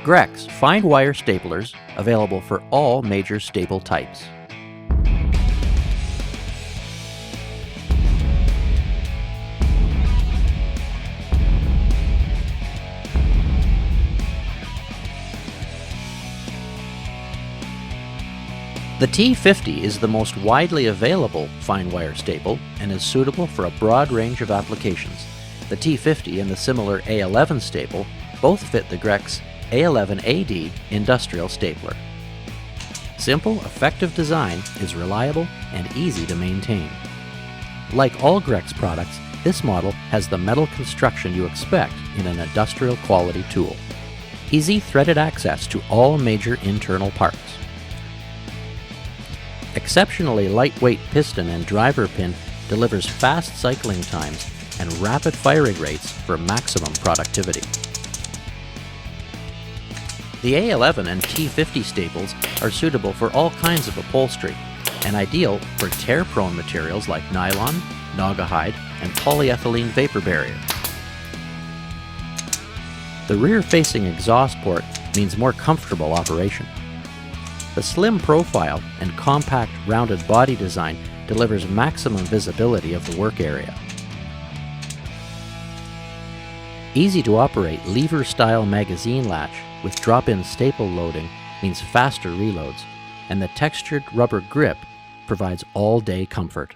Grex fine wire staplers available for all major staple types. The T50 is the most widely available fine wire staple and is suitable for a broad range of applications. The T50 and the similar A11 staple both fit the Grex A11AD industrial stapler. Simple, effective design is reliable and easy to maintain. Like all Grex products, this model has the metal construction you expect in an industrial quality tool. Easy threaded access to all major internal parts. Exceptionally lightweight piston and driver pin delivers fast cycling times and rapid firing rates for maximum productivity. The A11 and T50 staples are suitable for all kinds of upholstery and ideal for tear-prone materials like nylon, naugahyde, and polyethylene vapor barrier. The rear-facing exhaust port means more comfortable operation. The slim profile and compact rounded body design delivers maximum visibility of the work area. Easy to operate lever-style magazine latch with drop-in staple loading means faster reloads, and the textured rubber grip provides all-day comfort.